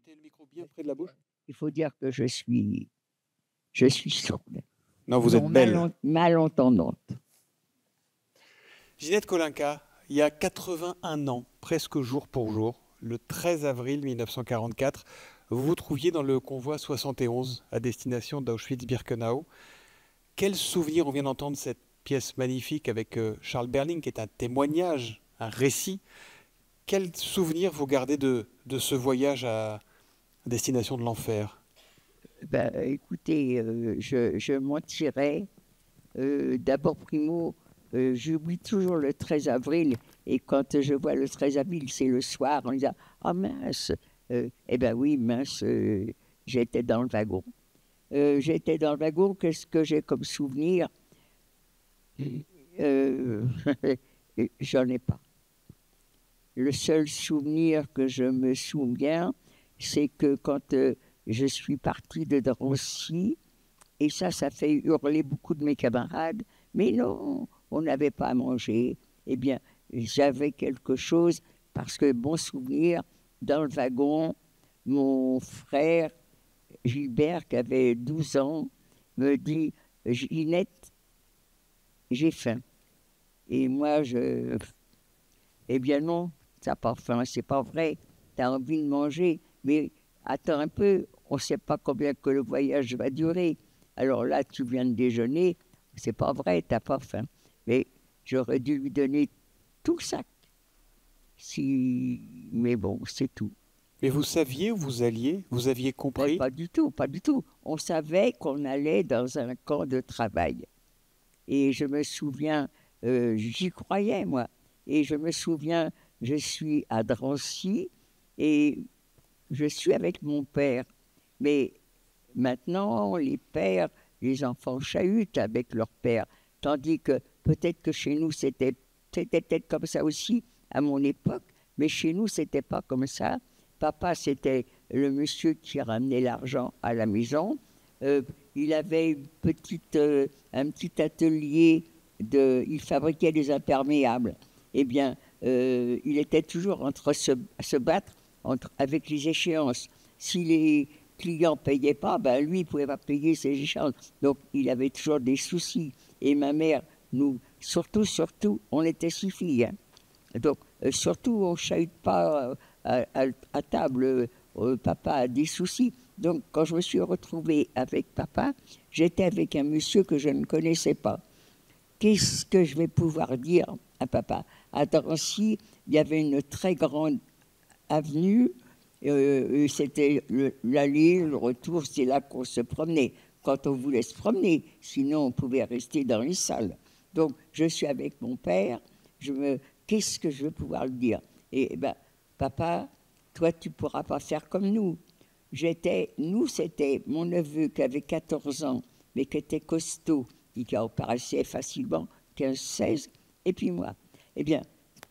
Mettez le micro bien près de la bouche. Il faut dire que je suis sourde. Non, vous êtes belle. Malentendante. Ginette Kolinka, il y a 81 ans, presque jour pour jour, le 13 avril 1944, vous vous trouviez dans le convoi 71 à destination d'Auschwitz-Birkenau. Quel souvenir, on vient d'entendre cette pièce magnifique avec Charles Berling, qui est un témoignage, un récit. Quel souvenir vous gardez de ce voyage à destination de l'enfer? Ben, écoutez, je mentirais. D'abord, primo, j'oublie toujours le 13 avril. Et quand je vois le 13 avril, c'est le soir, on dit « Ah mince !» Eh bien oui, mince, j'étais dans le wagon. Qu'est-ce que j'ai comme souvenir? J'en ai pas. Le seul souvenir que je me souviens, c'est que quand je suis partie de Drancy, et ça fait hurler beaucoup de mes camarades, mais non, on n'avait pas à manger. Eh bien, j'avais quelque chose, parce que bon souvenir, dans le wagon, mon frère Gilbert, qui avait 12 ans, me dit « Ginette, j'ai faim. » Et moi, eh bien non, t'as pas faim, c'est pas vrai. Tu as envie de manger, mais attends un peu, on ne sait pas combien que le voyage va durer. Alors là, tu viens de déjeuner, c'est pas vrai, t'as pas faim. Mais j'aurais dû lui donner tout le sac. Mais bon, c'est tout. Mais vous saviez où vous alliez? Vous aviez compris? Pas du tout, pas du tout. On savait qu'on allait dans un camp de travail. Et je me souviens, j'y croyais, moi. Et je me souviens, je suis à Drancy et je suis avec mon père. Mais maintenant, les pères, les enfants chahutent avec leur père. Tandis que peut-être que chez nous, c'était peut-être comme ça aussi à mon époque, mais chez nous, c'était pas comme ça. Papa, c'était le monsieur qui ramenait l'argent à la maison. Il avait un petit atelier, il fabriquait des imperméables. Eh bien, il était toujours entre se battre avec les échéances. Si les clients ne payaient pas, ben lui, il ne pouvait pas payer ses échéances. Donc, il avait toujours des soucis. Et ma mère, nous, surtout, on était 6 filles. Hein. Donc, surtout, on ne chahute pas à table. Papa a des soucis. Donc, quand je me suis retrouvée avec papa, j'étais avec un monsieur que je ne connaissais pas. Qu'est-ce que je vais pouvoir dire à papa? À Drancy, il y avait une très grande avenue. C'était l'aller, le retour, c'est là qu'on se promenait. Quand on voulait se promener, sinon on pouvait rester dans les salles. Donc, je suis avec mon père. Qu'est-ce que je vais pouvoir le dire? Et ben, papa, toi, tu ne pourras pas faire comme nous. Nous, c'était mon neveu qui avait 14 ans, mais qui était costaud, et qui apparaissait facilement, 15-16, et puis moi. Eh bien,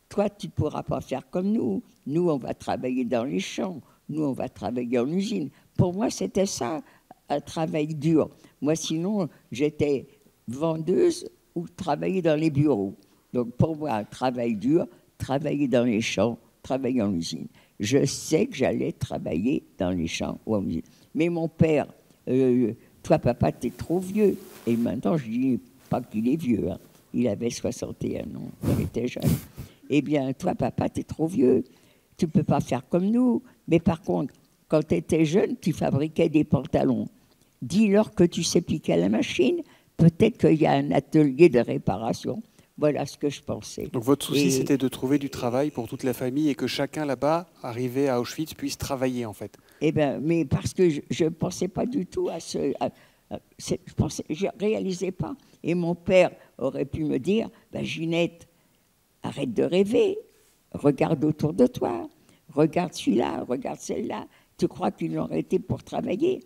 toi, tu ne pourras pas faire comme nous. Nous, on va travailler dans les champs. Nous, on va travailler en usine. Pour moi, c'était ça, un travail dur. Moi, sinon, j'étais vendeuse ou travailler dans les bureaux. Donc, pour moi, un travail dur, travailler dans les champs, travailler en usine. Je sais que j'allais travailler dans les champs ou en usine. Mais mon père, toi, papa, t'es trop vieux. Et maintenant, je dis pas qu'il est vieux. Hein. Il avait 61 ans, il était jeune. Eh bien, toi, papa, t'es trop vieux. Tu ne peux pas faire comme nous. Mais par contre, quand tu étais jeune, tu fabriquais des pantalons. Dis-leur que tu sais piquer à la machine. Peut-être qu'il y a un atelier de réparation. Voilà ce que je pensais. Donc votre souci, c'était de trouver du travail pour toute la famille et que chacun là-bas, arrivé à Auschwitz, puisse travailler en fait. Eh bien, mais parce que je ne pensais pas du tout à ce... je ne réalisais pas. Et mon père aurait pu me dire, ben, Ginette, arrête de rêver, regarde autour de toi, regarde celui-là, regarde celle-là. Tu crois qu'ils l'ont arrêté pour travailler?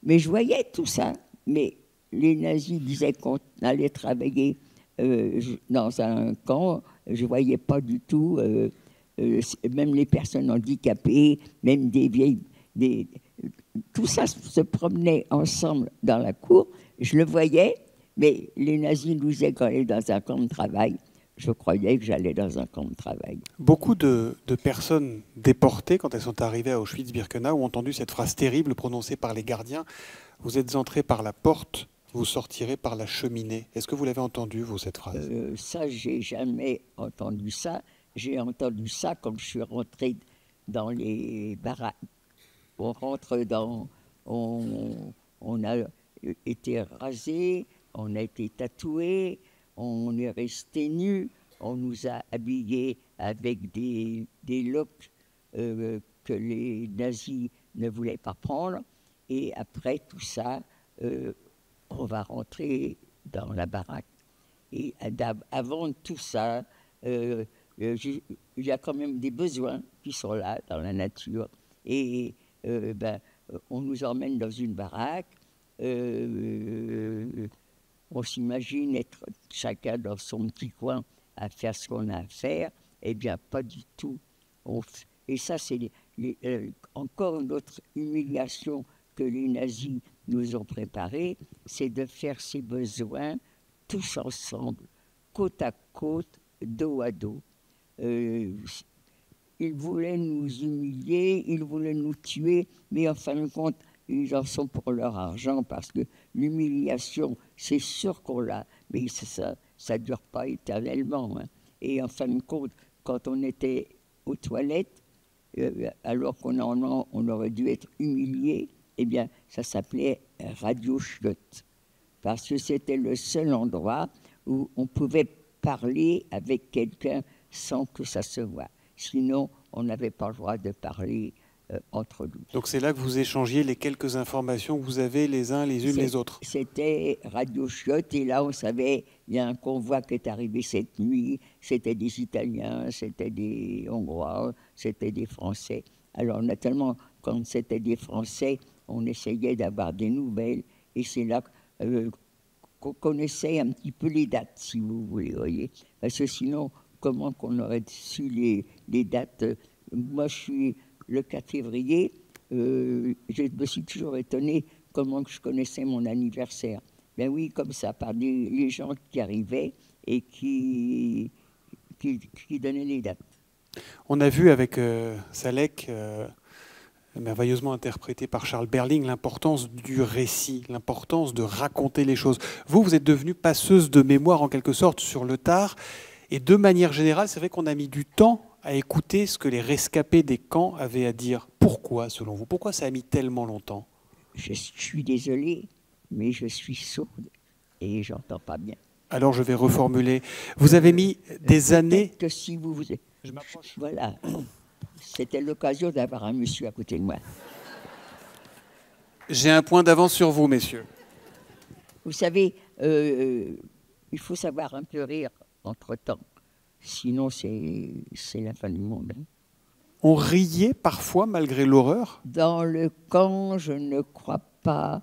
Mais je voyais tout ça. Mais les nazis disaient qu'on allait travailler dans un camp. Je ne voyais pas du tout, même les personnes handicapées, même des vieilles... tout ça se promenait ensemble dans la cour. Je le voyais, mais les nazis nous disaient qu'on allait dans un camp de travail. je croyais que j'allais dans un camp de travail. Beaucoup de personnes déportées, quand elles sont arrivées à Auschwitz-Birkenau, ont entendu cette phrase terrible prononcée par les gardiens. Vous êtes entrés par la porte, vous sortirez par la cheminée. Est-ce que vous l'avez entendu, vous, cette phrase? Ça, j'ai jamais entendu ça. J'ai entendu ça quand je suis rentré dans les baraques. On rentre dans... On a été rasé, on a été tatoué, on est resté nu, on nous a habillés avec des looks que les nazis ne voulaient pas prendre. Et après tout ça, on va rentrer dans la baraque. Et avant tout ça, il y a quand même des besoins qui sont là dans la nature. Et on nous emmène dans une baraque. On s'imagine être chacun dans son petit coin à faire ce qu'on a à faire. Eh bien, pas du tout. Et ça, c'est encore une autre humiliation que les nazis nous ont préparée, c'est de faire ces besoins tous ensemble, côte à côte, dos à dos. Ils voulaient nous humilier, ils voulaient nous tuer, mais en fin de compte, ils en sont pour leur argent, parce que l'humiliation, c'est sûr qu'on l'a, mais ça ne dure pas éternellement. Hein. Et en fin de compte, quand on était aux toilettes, alors on aurait dû être humilié, eh bien, ça s'appelait Radio Chiotte, parce que c'était le seul endroit où on pouvait parler avec quelqu'un sans que ça se voie. Sinon, on n'avait pas le droit de parler entre nous. Donc c'est là que vous échangiez les quelques informations que vous avez les uns les unes les autres. C'était Radio Chiotte, et là on savait, il y a un convoi qui est arrivé cette nuit, c'était des Italiens, c'était des Hongrois, c'était des Français. Alors naturellement, quand c'était des Français, on essayait d'avoir des nouvelles, et c'est là qu'on connaissait un petit peu les dates, si vous voulez, voyez. Parce que sinon, comment qu'on aurait su les dates? Moi, je suis le 4 février, je me suis toujours étonné comment je connaissais mon anniversaire. Ben oui, comme ça, par les gens qui arrivaient et qui donnaient les dates. On a vu avec Salek, merveilleusement interprété par Charles Berling, l'importance du récit, l'importance de raconter les choses. Vous êtes devenue passeuse de mémoire en quelque sorte sur le tard, et de manière générale, c'est vrai qu'on a mis du temps à écouter ce que les rescapés des camps avaient à dire. Pourquoi, selon vous? Pourquoi ça a mis tellement longtemps? Je suis désolée, mais je suis sourde et j'entends pas bien. Alors je vais reformuler. Vous avez mis des années... Que si vous... Je m'approche. Voilà. C'était l'occasion d'avoir un monsieur à côté de moi. J'ai un point d'avance sur vous, messieurs. Vous savez, il faut savoir un peu rire entre-temps. Sinon, c'est la fin du monde. Hein. On riait parfois malgré l'horreur? Dans le camp, je ne crois pas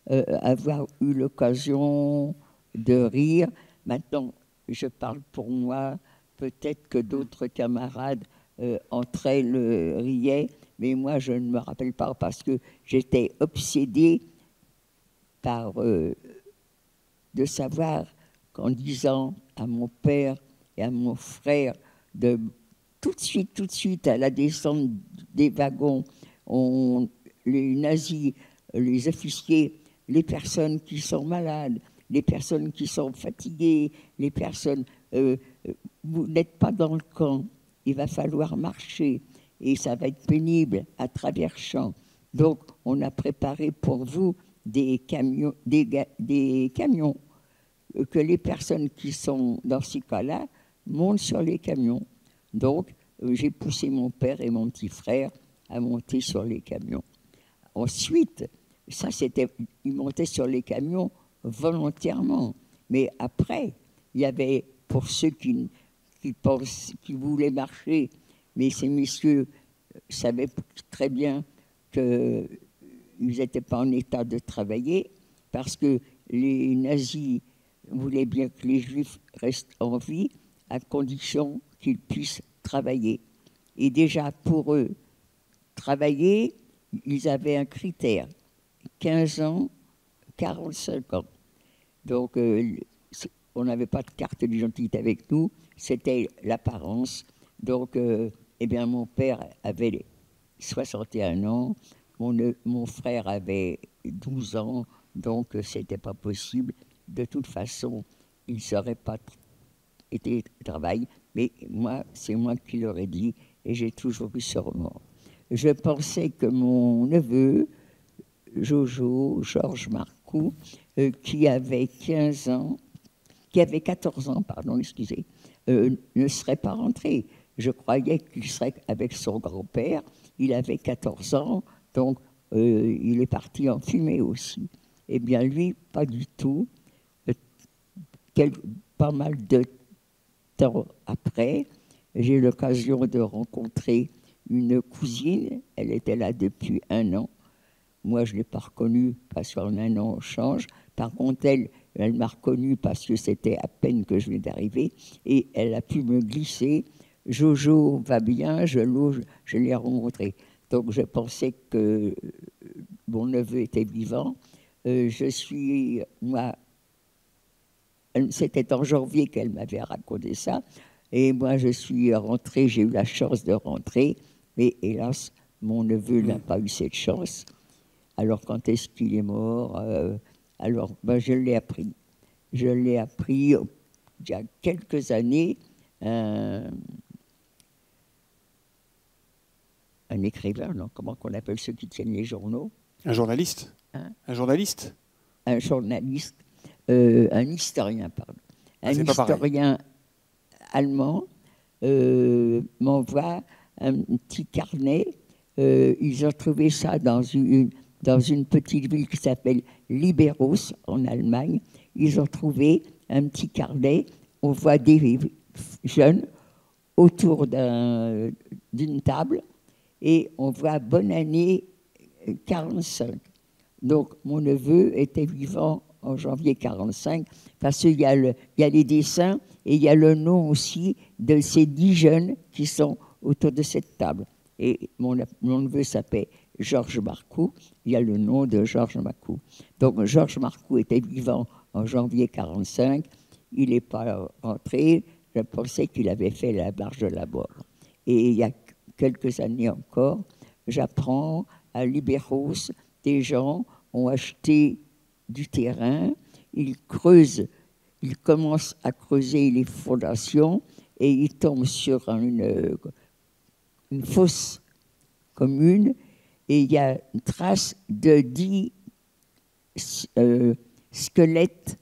avoir eu l'occasion de rire. Maintenant, je parle pour moi. Peut-être que d'autres camarades entre elles riaient, mais moi, je ne me rappelle pas parce que j'étais obsédée par de savoir qu'en disant à mon père et à mon frère de tout de suite, à la descente des wagons, les nazis, les officiers, les personnes qui sont malades, les personnes qui sont fatiguées, les personnes... vous n'êtes pas dans le camp, il va falloir marcher, et ça va être pénible à travers champs. Donc, on a préparé pour vous des camions que les personnes qui sont dans ces cas-là montent sur les camions. Donc, j'ai poussé mon père et mon petit frère à monter sur les camions. Ensuite, ça c'était, ils montaient sur les camions volontairement. Mais après, il y avait, pour ceux qui voulaient marcher, mais ces messieurs savaient très bien qu'ils n'étaient pas en état de travailler, parce que les nazis voulaient bien que les Juifs restent en vie, à condition qu'ils puissent travailler. Et déjà, pour eux, travailler, ils avaient un critère, 15 ans, 45 ans. Donc, on n'avait pas de carte d'identité avec nous, c'était l'apparence. Donc, eh bien, mon père avait 61 ans, mon frère avait 12 ans, donc c'était pas possible. De toute façon, il ne serait pas été au travail, mais moi, c'est moi qui leur ai dit, et j'ai toujours eu ce remords. Je pensais que mon neveu, Jojo, Georges Marcoux, qui avait 15 ans, qui avait 14 ans, pardon, excusez, ne serait pas rentré. Je croyais qu'il serait avec son grand-père. Il avait 14 ans, donc il est parti en fumée aussi. Eh bien, lui, pas du tout. Pas mal de temps après, j'ai eu l'occasion de rencontrer une cousine. Elle était là depuis 1 an. Moi, je ne l'ai pas reconnue parce qu'en 1 an, on change. Par contre, elle m'a reconnue parce que c'était à peine que je venais d'arriver. Et elle a pu me glisser. Jojo va bien, je l'ai rencontré. Donc, je pensais que mon neveu était vivant. Moi, c'était en janvier qu'elle m'avait raconté ça. Et moi, je suis rentrée, j'ai eu la chance de rentrer. Mais hélas, mon neveu n'a pas eu cette chance. Alors, quand est-ce qu'il est mort Alors, je l'ai appris. Je l'ai appris il y a quelques années. Un écrivain, non, comment on appelle ceux qui tiennent les journaux? Un journaliste. Hein? Un journaliste. Un journaliste, un historien, pardon. Un historien allemand m'envoie un petit carnet. Ils ont trouvé ça dans une petite ville qui s'appelle Liberos, en Allemagne. Ils ont trouvé un petit carnet. On voit des jeunes autour d'une table et on voit bonne année 45. Donc, mon neveu était vivant en janvier 45 parce qu'il y a les dessins et il y a le nom aussi de ces 10 jeunes qui sont autour de cette table. Et mon neveu s'appelle Georges Marcoux, il y a le nom de Georges Marcoux. Donc Georges Marcoux était vivant en janvier 45, il n'est pas rentré, je pensais qu'il avait fait la marche de la mort. Et il y a quelques années encore, j'apprends à Liberos, des gens ont acheté du terrain, ils commencent à creuser les fondations et ils tombent sur une fosse commune et il y a une trace de 10 squelettes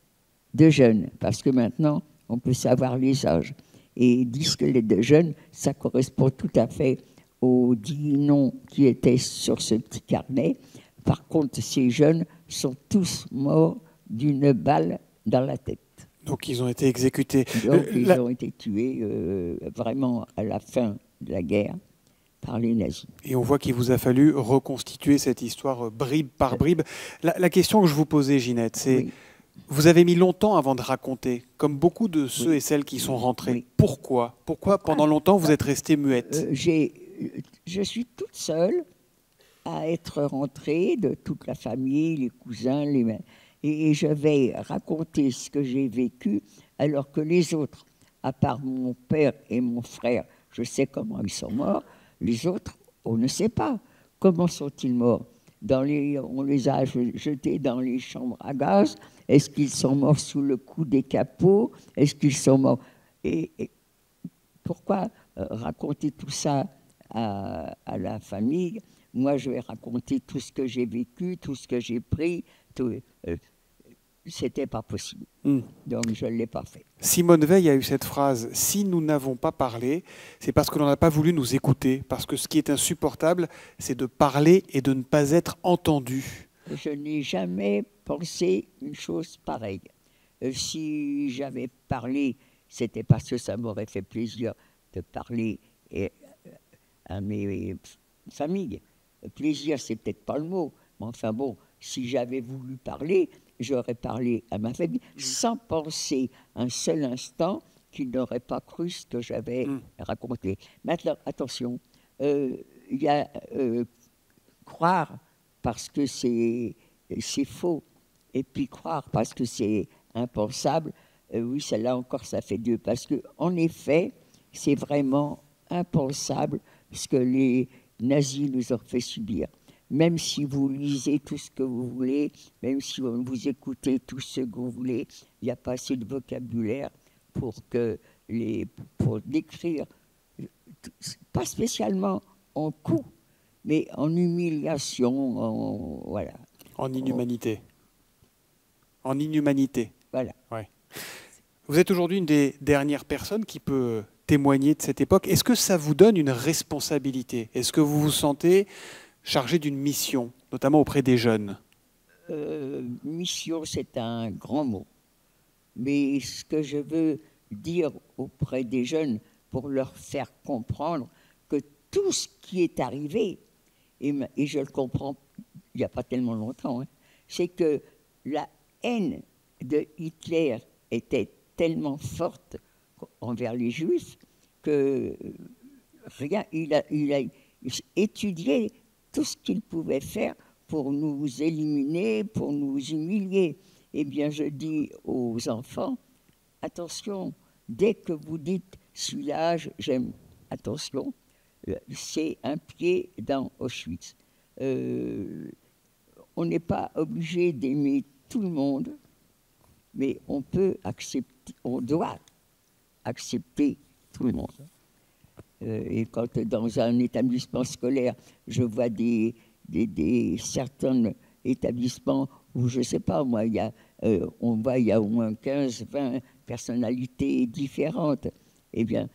de jeunes, parce que maintenant, on peut savoir les âges. Et 10 squelettes de jeunes, ça correspond tout à fait aux 10 noms qui étaient sur ce petit carnet. Par contre, ces jeunes sont tous morts d'une balle dans la tête. Donc, ils ont été exécutés. Donc, ils ont été tués vraiment à la fin de la guerre par les nazis. Et on voit qu'il vous a fallu reconstituer cette histoire bribe par bribe. La question que je vous posais, Ginette, c'est oui. Vous avez mis longtemps avant de raconter, comme beaucoup de ceux et celles qui sont rentrés. Oui. Pourquoi pendant longtemps vous êtes restée muette? Je suis toute seule à être rentrée de toute la famille, les cousins, et je vais raconter ce que j'ai vécu, alors que les autres, à part mon père et mon frère, je sais comment ils sont morts. Les autres, on ne sait pas. Comment sont-ils morts? On les a jetés dans les chambres à gaz. Est-ce qu'ils sont morts sous le coup des capots? Est-ce qu'ils sont morts... Et pourquoi raconter tout ça à la famille? Moi, je vais raconter tout ce que j'ai vécu, tout ce que j'ai pris. C'était pas possible. Donc, je ne l'ai pas fait. Simone Veil a eu cette phrase « Si nous n'avons pas parlé, c'est parce que l'on n'a pas voulu nous écouter. Parce que ce qui est insupportable, c'est de parler et de ne pas être entendu. » Je n'ai jamais pensé une chose pareille. Si j'avais parlé, c'était parce que ça m'aurait fait plaisir de parler à mes familles. Plaisir, c'est peut-être pas le mot, mais enfin bon, si j'avais voulu parler, j'aurais parlé à ma famille sans penser un seul instant qu'ils n'auraient pas cru ce que j'avais raconté. Maintenant, attention, il y a croire parce que c'est faux, et puis croire parce que c'est impensable. Oui, celle-là encore, ça fait deux. Parce que, en effet, c'est vraiment impensable ce que les nazis nous ont fait subir. Même si vous lisez tout ce que vous voulez, même si vous écoutez tout ce que vous voulez, il n'y a pas assez de vocabulaire pour, pour décrire, pas spécialement en coups, mais en humiliation, voilà. En inhumanité. En inhumanité. Voilà. Ouais. Vous êtes aujourd'hui une des dernières personnes qui peut témoigner de cette époque. Est-ce que ça vous donne une responsabilité? Est-ce que vous vous sentez chargé d'une mission, notamment auprès des jeunes? Mission, c'est un grand mot. Mais ce que je veux dire auprès des jeunes, pour leur faire comprendre que tout ce qui est arrivé, et je le comprends il n'y a pas tellement longtemps, hein, c'est que la haine de Hitler était tellement forte envers les Juifs que rien, il a étudié tout ce qu'il pouvait faire pour nous éliminer, pour nous humilier. Eh bien, je dis aux enfants, attention, dès que vous dites celui-là, j'aime, attention, c'est un pied dans Auschwitz. On n'est pas obligé d'aimer tout le monde, mais on peut accepter, on doit accepter tout le monde. Et quand dans un établissement scolaire, je vois certains établissements où, je ne sais pas, moi, on voit il y a au moins 15, 20 personnalités différentes. Eh bien,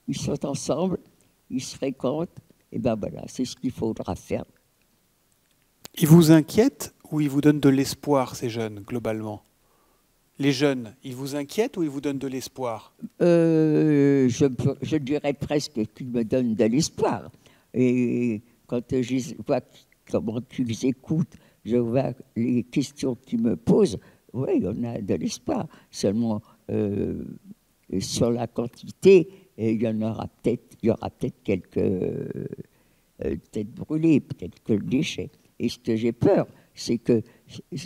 ils sont ensemble, ils se fréquentent, et bien voilà, c'est ce qu'il faudra faire. Ils vous inquiètent ou ils vous donnent de l'espoir, ces jeunes, globalement? Les jeunes, ils vous inquiètent ou ils vous donnent de l'espoir? Je dirais presque qu'ils me donnent de l'espoir. Et quand je vois comment ils écoutent, je vois les questions qu'ils me posent, oui, on a de l'espoir. Seulement, sur la quantité, il y aura peut-être quelques têtes brûlées, peut-être que déchets. Et ce que j'ai peur, c'est que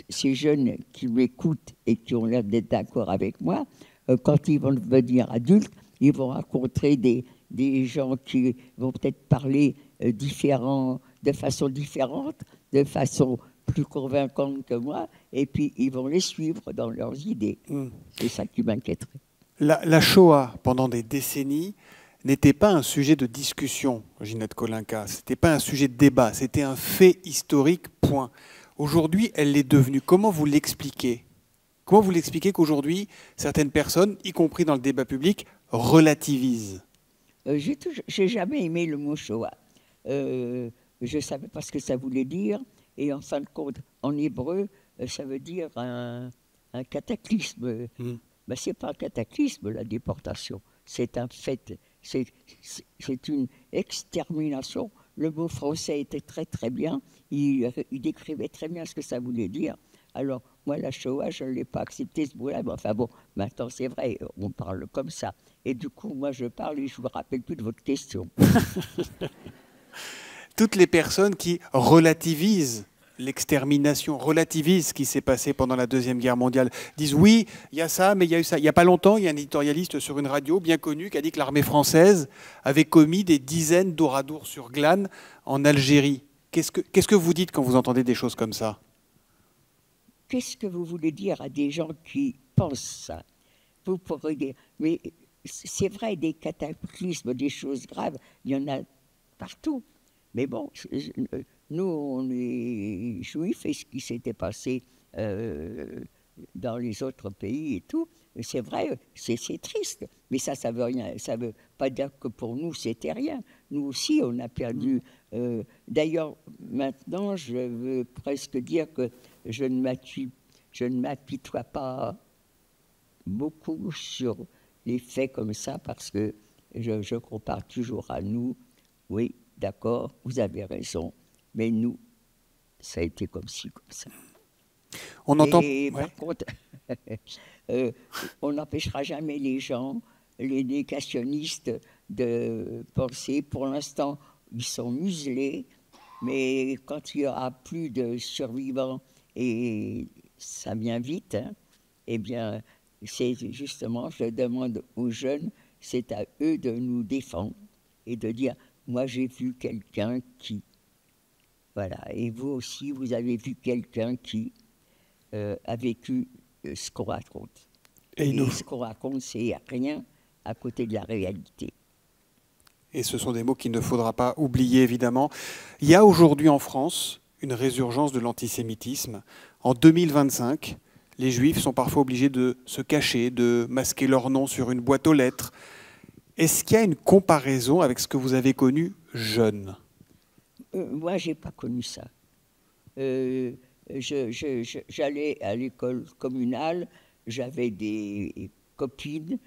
ces jeunes qui m'écoutent et qui ont l'air d'être d'accord avec moi, quand ils vont devenir adultes, ils vont rencontrer des gens qui vont peut-être parler de façon différente, de façon plus convaincante que moi, et puis ils vont les suivre dans leurs idées. C'est ça qui m'inquiéterait. La Shoah, pendant des décennies, n'était pas un sujet de discussion, Ginette Kolinka. Ce n'était pas un sujet de débat, c'était un fait historique, point. Aujourd'hui, elle l'est devenue. Comment vous l'expliquez? Comment vous l'expliquez qu'aujourd'hui, certaines personnes, y compris dans le débat public, relativisent? J'ai jamais aimé le mot Shoah. Je ne savais pas ce que ça voulait dire, et en fin de compte, en hébreu, ça veut dire un cataclysme. Ben, ce n'est pas un cataclysme, la déportation. C'est un fait. C'est une extermination. Le mot français était très très bien. Il décrivait très bien ce que ça voulait dire. Alors, moi, la Shoah, je ne l'ai pas accepté ce mot-là. Mais enfin bon, maintenant, c'est vrai, on parle comme ça. Et du coup, moi, je parle et je ne vous rappelle plus de votre question. Toutes les personnes qui relativisent l'extermination, relativisent ce qui s'est passé pendant la Deuxième Guerre mondiale, disent oui, il y a ça, mais il y a eu ça. Il n'y a pas longtemps, il y a un éditorialiste sur une radio bien connu qui a dit que l'armée française avait commis des dizaines d'oradours sur Glane en Algérie. Qu'est-ce que vous dites quand vous entendez des choses comme ça? Qu'est-ce que vous voulez dire à des gens qui pensent ça? Vous pourrez dire, mais c'est vrai, des cataclysmes, des choses graves, il y en a partout. Mais bon, nous, on est juifs, et ce qui s'était passé dans les autres pays et tout, c'est vrai, c'est triste. Mais ça veut rien, ça veut pas dire que pour nous, c'était rien. Nous aussi, on a perdu. D'ailleurs, maintenant, je veux presque dire que je ne m'apitoie pas beaucoup sur les faits comme ça, parce que je compare toujours à nous. Oui, d'accord, vous avez raison, mais nous, ça a été comme ci, comme ça. On entend... Et par contre, on n'empêchera jamais les gens, les négationnistes, de penser. Pour l'instant, ils sont muselés, mais quand il n'y aura plus de survivants, et ça vient vite, hein, eh bien, c'est justement, je demande aux jeunes, c'est à eux de nous défendre et de dire, moi j'ai vu quelqu'un qui, voilà, et vous aussi, vous avez vu quelqu'un qui a vécu ce qu'on raconte. Et nous. Ce qu'on raconte, c'est rien à côté de la réalité. Et ce sont des mots qu'il ne faudra pas oublier, évidemment. Il y a aujourd'hui en France une résurgence de l'antisémitisme. En 2025, les Juifs sont parfois obligés de se cacher, de masquer leur nom sur une boîte aux lettres. Est-ce qu'il y a une comparaison avec ce que vous avez connu jeune? Moi, je n'ai pas connu ça. J'allais à l'école communale, j'avais des copines,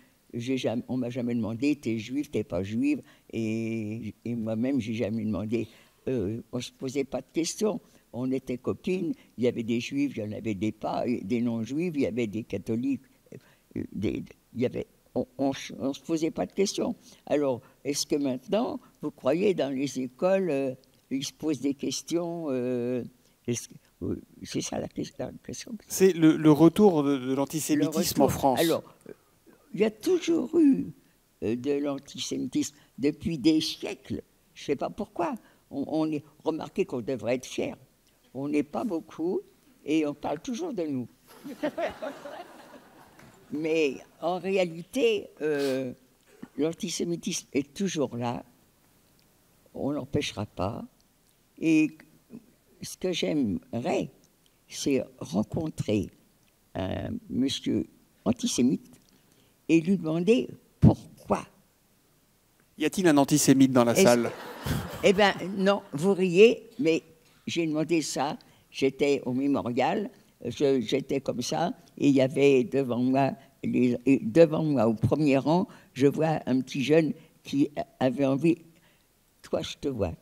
on ne m'a jamais demandé, t'es juif, t'es pas juive, et moi-même, j'ai jamais demandé. On ne se posait pas de questions. On était copines, il y avait des juifs, il y en avait des pas, des non-juifs, il y avait des catholiques, on ne se posait pas de questions. Alors, est-ce que maintenant, vous croyez, dans les écoles, ils se posent des questions c'est ça la question. C'est le retour de l'antisémitisme en France. Alors, il y a toujours eu de l'antisémitisme depuis des siècles. Je ne sais pas pourquoi. Remarquez qu'on devrait être fiers. On n'est pas beaucoup et on parle toujours de nous. Mais en réalité, l'antisémitisme est toujours là. On n'empêchera pas. Et ce que j'aimerais, c'est rencontrer un monsieur antisémite et lui demander pourquoi. Y a-t-il un antisémite dans la salle? Eh bien, non, vous riez, mais j'ai demandé ça. J'étais au mémorial, j'étais comme ça, et il y avait devant moi, au premier rang, je vois un petit jeune qui avait envie. Toi, je te vois.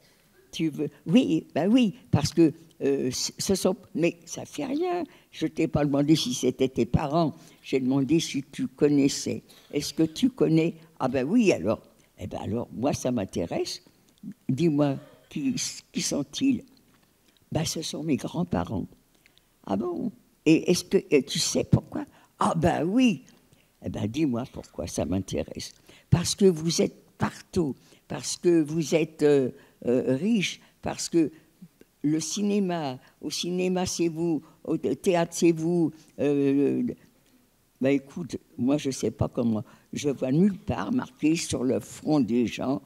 Tu veux? Oui, ben oui, parce que ce sont. Mais ça fait rien. Je t'ai pas demandé si c'était tes parents. J'ai demandé si tu connaissais. Est-ce que tu connais? Ah ben oui, alors. Eh ben alors, moi, ça m'intéresse. Dis-moi, qui sont-ils? Ben, ce sont mes grands-parents. Ah bon? Et est-ce que tu sais pourquoi? Ah ben oui. Eh ben, dis-moi pourquoi ça m'intéresse. Parce que vous êtes partout. Parce que vous êtes riche, parce que au cinéma c'est vous, au théâtre c'est vous. Ben écoute, moi je ne sais pas comment, je vois nulle part marqué sur le front des gens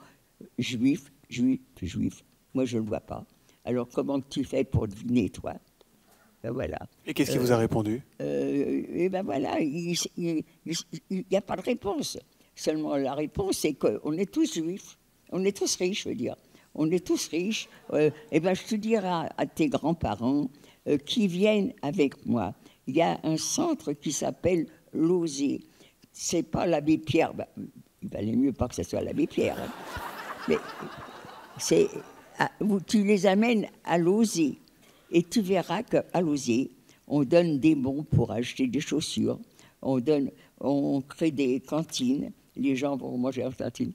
juifs, juifs, juifs. Moi je ne le vois pas. Alors comment tu fais pour deviner, toi? Ben voilà. Et qu'est-ce qu'il vous a répondu? Et ben voilà, il n'y a pas de réponse. Seulement la réponse c'est qu'on est tous juifs. On est tous riches, je veux dire. On est tous riches. Eh bien, je te dirai à tes grands-parents qui viennent avec moi. Il y a un centre qui s'appelle Lauzé. C'est pas l'abbé Pierre. Ben, il valait mieux pas que ce soit l'abbé Pierre. Hein. Mais tu les amènes à Lauzé. Et tu verras qu'à Lauzé, on donne des bons pour acheter des chaussures. On crée des cantines. Les gens vont manger en cantine.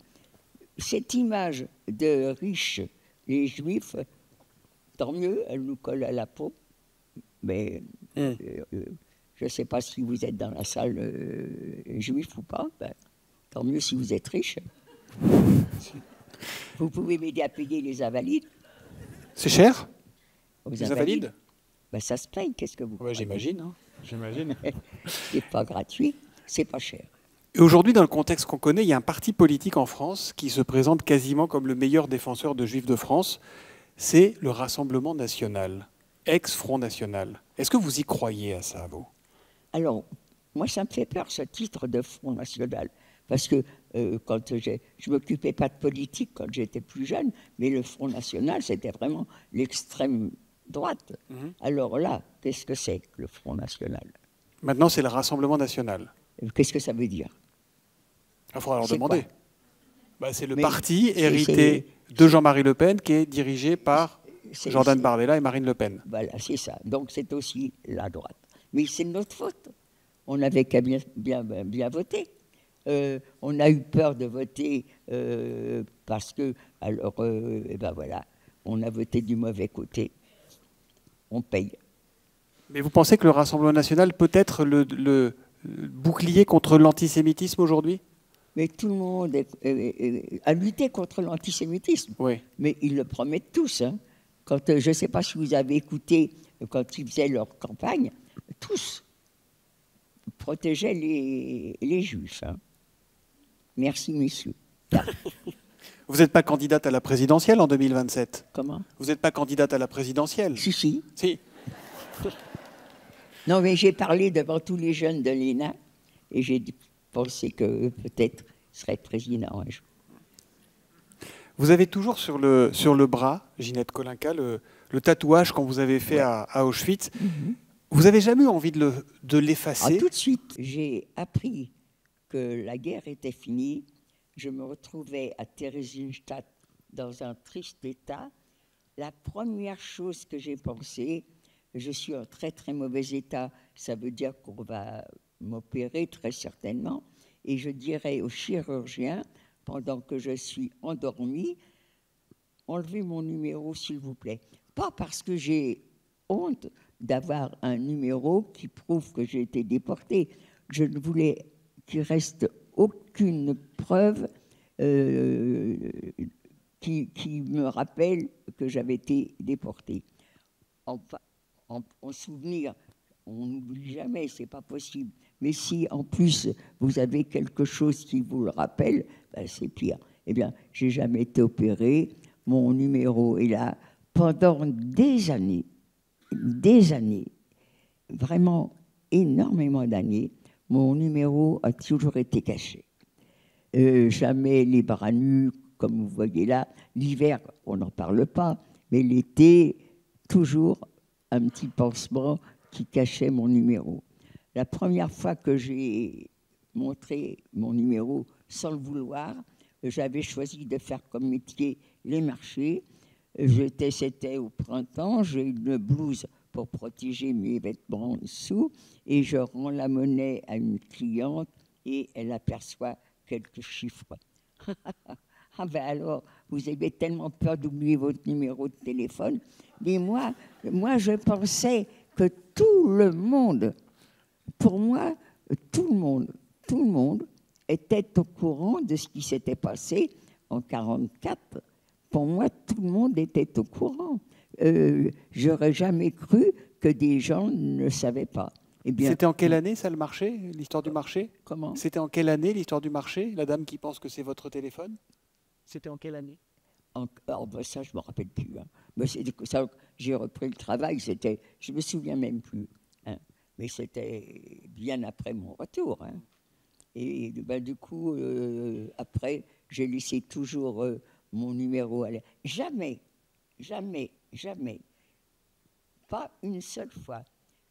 Cette image de riches, les juifs, tant mieux, elle nous colle à la peau. Mais je ne sais pas si vous êtes dans la salle juif ou pas. Ben, tant mieux si vous êtes riche. Vous pouvez m'aider à payer les invalides. C'est cher? Les invalides ben, ça se paye, qu'est-ce que vous croyez? J'imagine. Hein. J'imagine. C'est pas gratuit, c'est pas cher. Et aujourd'hui, dans le contexte qu'on connaît, il y a un parti politique en France qui se présente quasiment comme le meilleur défenseur de Juifs de France. C'est le Rassemblement national, ex-Front national. Est-ce que vous y croyez à ça, vous? Alors, moi, ça me fait peur, ce titre de Front national. Parce que quand je ne m'occupais pas de politique quand j'étais plus jeune, mais le Front national, c'était vraiment l'extrême droite. Alors là, qu'est-ce que c'est que le Front national? Maintenant, c'est le Rassemblement national. Qu'est-ce que ça veut dire? Il faudra leur demander. Bah, c'est le parti hérité de Jean-Marie Le Pen qui est dirigé par Jordan Bardella et Marine Le Pen. Voilà, c'est ça. Donc c'est aussi la droite. Mais c'est de notre faute. On n'avait qu'à bien voter. On a eu peur de voter parce que, alors, ben voilà, on a voté du mauvais côté. On paye. Mais vous pensez que le Rassemblement national peut être le bouclier contre l'antisémitisme aujourd'hui? Mais tout le monde a lutté contre l'antisémitisme. Oui. Mais ils le promettent tous. Hein. Quand, je ne sais pas si vous avez écouté, quand ils faisaient leur campagne, tous protégeaient les Juifs. Hein. Merci, messieurs. Vous n'êtes pas candidate à la présidentielle en 2027? Comment? Vous n'êtes pas candidate à la présidentielle? Si, si. Si. Non, mais j'ai parlé devant tous les jeunes de l'ENA et j'ai pensé que peut-être serait président un jour. Vous avez toujours sur le bras, Ginette Kolinka, le tatouage qu'on vous avez fait à Auschwitz. Mm-hmm. Vous n'avez jamais eu envie de l'effacer? Tout de suite, j'ai appris que la guerre était finie. Je me retrouvais à Theresienstadt dans un triste état. La première chose que j'ai pensée, je suis en très très mauvais état, ça veut dire qu'on va m'opérer très certainement, et je dirais au chirurgien, pendant que je suis endormie, enlevez mon numéro s'il vous plaît. Pas parce que j'ai honte d'avoir un numéro qui prouve que j'ai été déportée. Je ne voulais qu'il reste aucune preuve qui me rappelle que j'avais été déportée. En souvenir, on n'oublie jamais, c'est pas possible. Mais si en plus vous avez quelque chose qui vous le rappelle, ben c'est pire. Eh bien, j'ai jamais été opérée. Mon numéro est là pendant des années, vraiment énormément d'années. Mon numéro a toujours été caché. Jamais les bras nus, comme vous voyez là. L'hiver, on n'en parle pas, mais l'été, toujours un petit pansement qui cachait mon numéro. La première fois que j'ai montré mon numéro sans le vouloir, j'avais choisi de faire comme métier les marchés. C'était au printemps, j'ai une blouse pour protéger mes vêtements en dessous et je rends la monnaie à une cliente et elle aperçoit quelques chiffres. Ah ben alors, vous avez tellement peur d'oublier votre numéro de téléphone. Mais moi, je pensais que tout le monde, pour moi, tout le monde était au courant de ce qui s'était passé en 1944. Pour moi, tout le monde était au courant. J'aurais jamais cru que des gens ne savaient pas. Eh bien, c'était en quelle année, ça, le marché, l'histoire du marché? Comment? C'était en quelle année, l'histoire du marché? La dame qui pense que c'est votre téléphone? C'était en quelle année? Ben ça, je ne me rappelle plus. Hein. Ben ça, j'ai repris le travail, je ne me souviens même plus. Hein. Mais c'était bien après mon retour. Hein. Et ben, du coup, après, j'ai laissé toujours mon numéro à l'air. Jamais, pas une seule fois,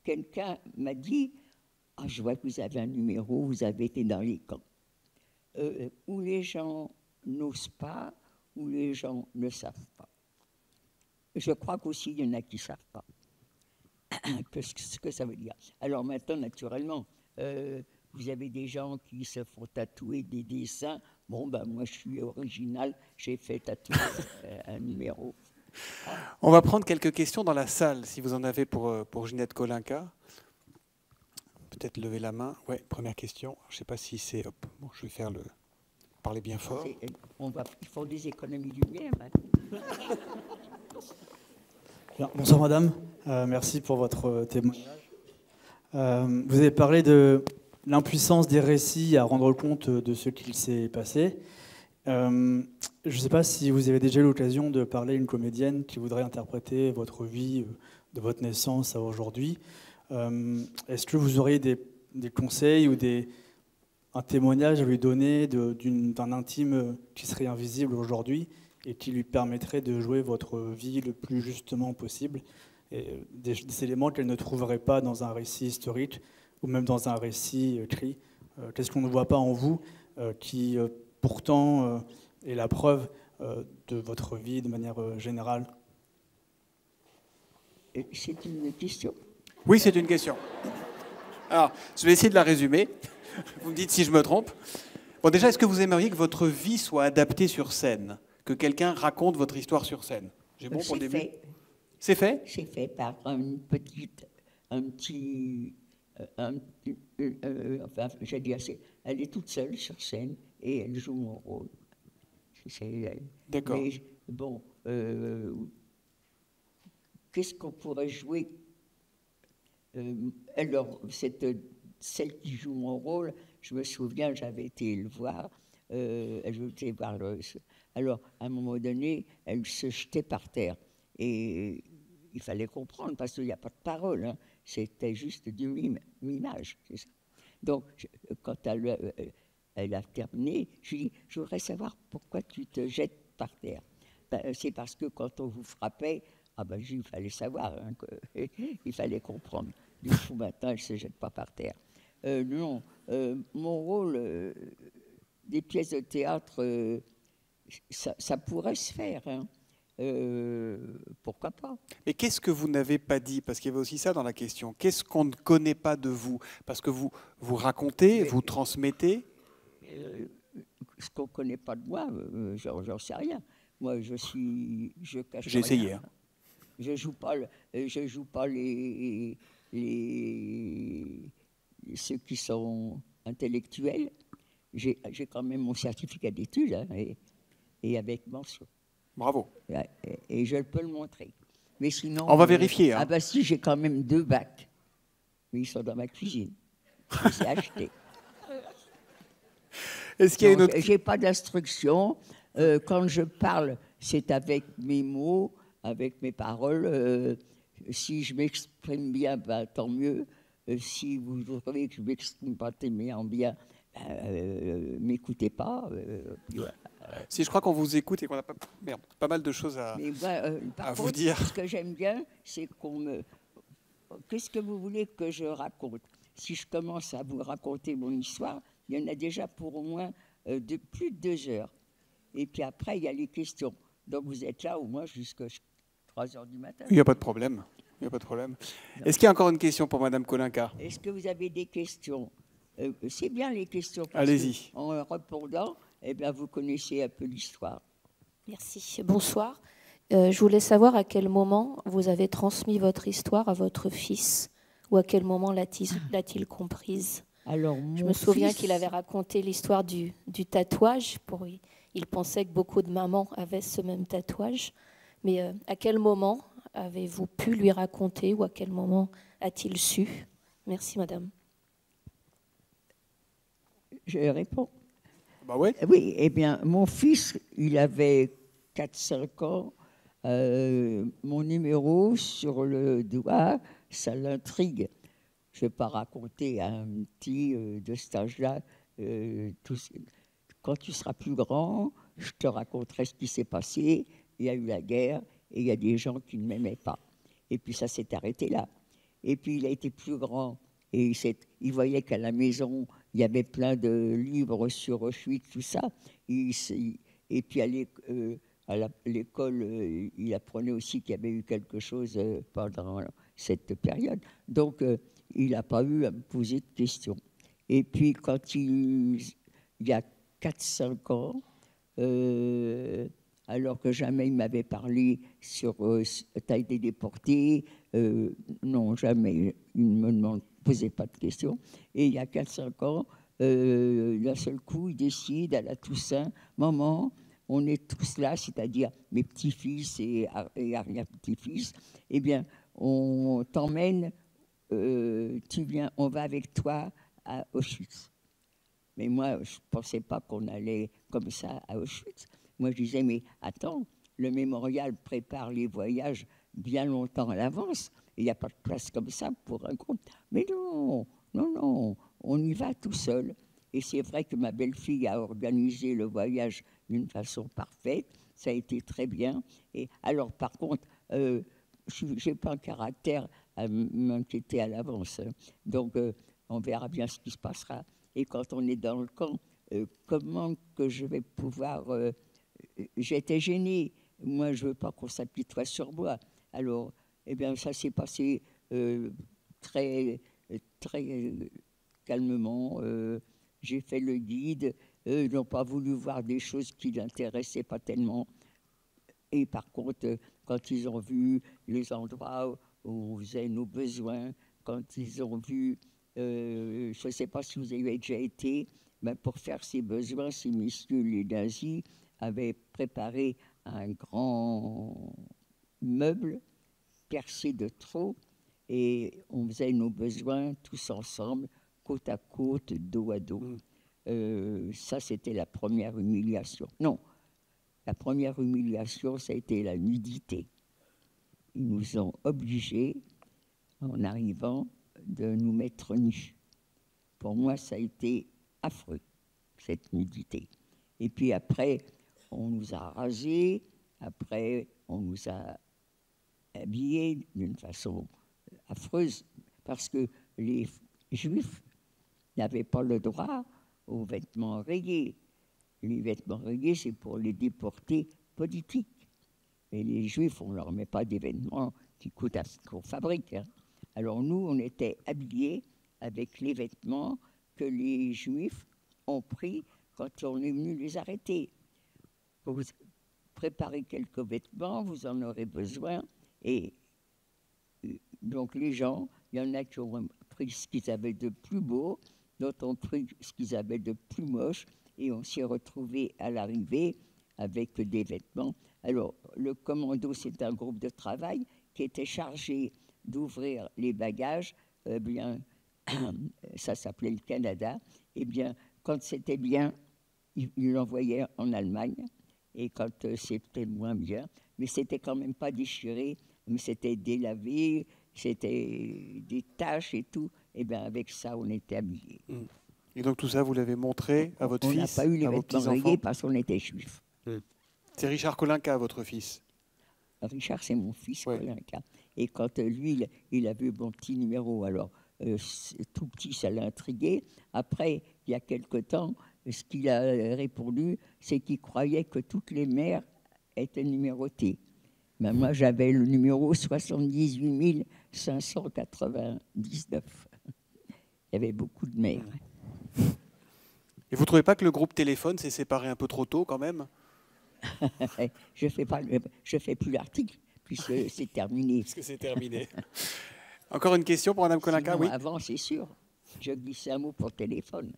quelqu'un m'a dit « Ah, je vois que vous avez un numéro, vous avez été dans les camps. » Où les gens n'osent pas, où les gens ne savent pas. Je crois qu'aussi, il y en a qui ne savent pas ce que ça veut dire. Alors maintenant, naturellement, vous avez des gens qui se font tatouer des dessins. Bon, ben moi, je suis original, j'ai fait tatouer un numéro. On va prendre quelques questions dans la salle, si vous en avez pour Ginette Kolinka. Peut-être lever la main. Ouais, première question. Je ne sais pas si c'est... Hop, bon, je vais faire le... Parler bien fort. Il faut des économies de lumière. Bien, bonsoir madame, merci pour votre témoignage. Vous avez parlé de l'impuissance des récits à rendre compte de ce qu'il s'est passé. Je ne sais pas si vous avez déjà eu l'occasion de parler à une comédienne qui voudrait interpréter votre vie de votre naissance à aujourd'hui. Est-ce que vous auriez des conseils ou un témoignage à lui donner d'un intime qui serait invisible aujourd'hui et qui lui permettrait de jouer votre vie le plus justement possible, et des éléments qu'elle ne trouverait pas dans un récit historique ou même dans un récit écrit? Qu'est-ce qu'on ne voit pas en vous qui pourtant est la preuve de votre vie de manière générale? C'est une question. Oui, c'est une question. Alors, je vais essayer de la résumer. Vous me dites si je me trompe. Bon, déjà, est-ce que vous aimeriez que votre vie soit adaptée sur scène? Que quelqu'un raconte votre histoire sur scène? J'ai bon pour le début? C'est fait? C'est fait par un petit enfin, j'ai dit assez, elle est toute seule sur scène et elle joue mon rôle. D'accord. Mais bon, qu'est-ce qu'on pourrait jouer alors, celle qui joue mon rôle, je me souviens, j'avais été le voir, alors, à un moment donné, elle se jetait par terre. Et il fallait comprendre, parce qu'il n'y a pas de parole, hein. C'était juste du mimage, c'est ça. Donc, quand elle a terminé, je lui ai dit, je voudrais savoir pourquoi tu te jettes par terre. Ben, c'est parce que quand on vous frappait, ah ben, il fallait savoir, hein, il fallait comprendre. Du coup, maintenant, elle ne se jette pas par terre. Non, mon rôle, des pièces de théâtre, ça pourrait se faire, hein. Pourquoi pas? Et qu'est-ce que vous n'avez pas dit? Parce qu'il y avait aussi ça dans la question. Qu'est-ce qu'on ne connaît pas de vous? Parce que vous racontez, vous transmettez. Ce qu'on ne connaît pas de moi, j'en sais rien. Moi, je cache J'ai essayé. rien. Hein. Je joue pas ceux qui sont intellectuels. J'ai quand même mon certificat d'études, hein, et avec mention. Bravo. Et je peux le montrer. Mais sinon, on va vérifier. Hein. Ah bah si, j'ai quand même 2 bacs. Mais ils sont dans ma cuisine. Je les ai achetés. Est-ce qu'il y a une autre... J'ai pas d'instruction. Quand je parle, c'est avec mes mots, avec mes paroles. Si je m'exprime bien, ben, tant mieux. Si vous trouvez que je m'exprime pas tellement bien, m'écoutez pas. Voilà. Si je crois qu'on vous écoute et qu'on a pas mal de choses à vous dire. Ce que j'aime bien, c'est qu'on me... Qu'est-ce que vous voulez que je raconte? Si je commence à vous raconter mon histoire, il y en a déjà pour au moins de plus de 2 heures. Et puis après, il y a les questions. Donc vous êtes là au moins jusqu'à 3 heures du matin. Il n'y a pas de problème. Il n'y a pas de problème. Est-ce qu'il y a encore une question pour Madame Kolinka? Est-ce que vous avez des questions? C'est bien les questions. Allez-y. En répondant, eh bien, vous connaissez un peu l'histoire. Merci. Bonsoir. Je voulais savoir à quel moment vous avez transmis votre histoire à votre fils, ou à quel moment l'a-t-il comprise? Alors, je me souviens qu'il avait raconté l'histoire du tatouage. Il pensait que beaucoup de mamans avaient ce même tatouage. Mais à quel moment avez-vous pu lui raconter, ou à quel moment a-t-il su? Merci, madame. Je réponds. Bah ouais. Oui, eh bien, mon fils, il avait 4-5 ans. Mon numéro sur le doigt, ça l'intrigue. Je ne vais pas raconter à un petit de cet âge-là. Quand tu seras plus grand, je te raconterai ce qui s'est passé. Il y a eu la guerre et il y a des gens qui ne m'aimaient pas. Et puis ça s'est arrêté là. Et puis il a été plus grand et il voyait qu'à la maison, il y avait plein de livres sur Auschwitz, tout ça. Et puis à l'école, il apprenait aussi qu'il y avait eu quelque chose pendant cette période. Donc, il n'a pas eu à me poser de questions. Et puis, quand il y a 4-5 ans, alors que jamais il m'avait parlé sur « t'as été déporté », non, jamais, il ne me posait pas de questions. Et il y a 4-5 ans, d'un seul coup, il décide à la Toussaint, « Maman, on est tous là, c'est-à-dire mes petits-fils et arrière-petits-fils, eh bien, on t'emmène, tu viens, on va avec toi à Auschwitz. » Mais moi, je ne pensais pas qu'on allait comme ça à Auschwitz. Moi, je disais, mais attends, le mémorial prépare les voyages bien longtemps à l'avance. Il n'y a pas de place comme ça pour un groupe. Mais non, non, non, on y va tout seul. Et c'est vrai que ma belle-fille a organisé le voyage d'une façon parfaite. Ça a été très bien. Et alors, par contre, je n'ai pas un caractère à m'inquiéter à l'avance. Donc, on verra bien ce qui se passera. Et quand on est dans le camp, comment que je vais pouvoir... J'étais gênée. Moi, je ne veux pas qu'on s'apitoie sur moi. Alors, eh bien, ça s'est passé très, très calmement. J'ai fait le guide. Ils n'ont pas voulu voir des choses qui ne l'intéressaient pas tellement. Et par contre, quand ils ont vu les endroits où on faisait nos besoins, quand ils ont vu je ne sais pas si vous avez déjà été, mais pour faire ses besoins, ces messieurs, les nazis, avaient préparé un grand meuble percé de trous et on faisait nos besoins tous ensemble, côte à côte, dos à dos. Ça, c'était la première humiliation. Non, la première humiliation, ça a été la nudité. Ils nous ont obligés, en arrivant, de nous mettre nus. Pour moi, ça a été affreux, cette nudité. Et puis après, on nous a rasés, après, on nous a habillés d'une façon affreuse, parce que les Juifs n'avaient pas le droit aux vêtements rayés. Les vêtements rayés, c'est pour les déportés politiques. Et les Juifs, on ne leur met pas des vêtements qui coûtent à ce qu'on fabrique. Hein. Alors nous, on était habillés avec les vêtements que les Juifs ont pris quand on est venu les arrêter. Vous préparez quelques vêtements, vous en aurez besoin. Et donc les gens, il y en a qui ont pris ce qu'ils avaient de plus beau, d'autres ont pris ce qu'ils avaient de plus moche, et on s'est retrouvés à l'arrivée avec des vêtements. Alors, le commando, c'est un groupe de travail qui était chargé d'ouvrir les bagages. Eh bien, ça s'appelait le Canada. Eh bien, quand c'était bien, ils l'envoyaient en Allemagne. Et quand c'était moins bien, mais c'était quand même pas déchiré, mais c'était délavé, c'était des taches et tout. Eh bien, avec ça, on était habillés. Et donc tout ça, vous l'avez montré à votre fils, on n'a pas eu les à vos vêtements petits-enfants? rayés parce qu'on était juifs. C'est Richard Kolinka, votre fils? Richard, c'est mon fils, Ouais. Kolinka. Et quand lui, il a vu mon petit numéro, alors tout petit, ça l'a intrigué. Après, il y a quelque temps, ce qu'il a répondu, c'est qu'il croyait que toutes les mères étaient numérotées. Ben, moi, j'avais le numéro 78 599. Il y avait beaucoup de mères. Et vous ne trouvez pas que le groupe Téléphone s'est séparé un peu trop tôt quand même? Je fais plus l'article, puisque c'est terminé. Parce que c'est terminé. Encore une question pour Mme Kolinka? Sinon, Oui. avant, c'est sûr. Je glissais un mot pour téléphone.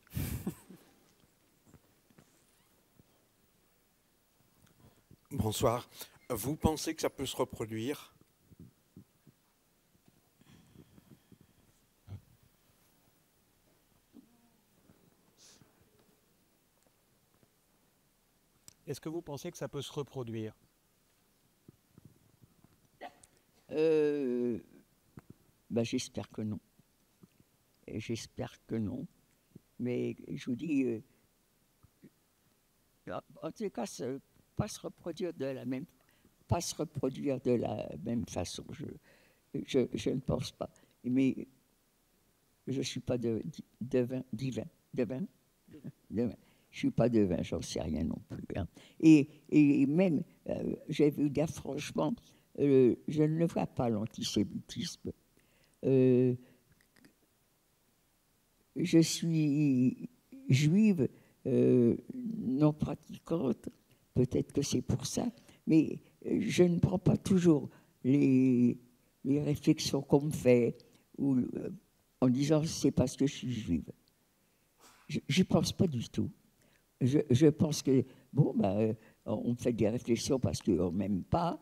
Bonsoir. Vous pensez que ça peut se reproduire? Est-ce que vous pensez que ça peut se reproduire? J'espère que non. Et j'espère que non. Mais je vous dis, en tout cas, pas se reproduire de la même façon. Je ne pense pas. Mais je ne suis pas divin. Je ne suis pas devin, j'en sais rien non plus. Hein. Et même, je vais vous dire franchement, je ne le vois pas, l'antisémitisme. Je suis juive, non pratiquante, peut-être que c'est pour ça, mais je ne prends pas toujours les réflexions qu'on me fait en disant c'est parce que je suis juive. Je n'y pense pas du tout. Je pense que, on fait des réflexions parce qu'on ne m'aime pas.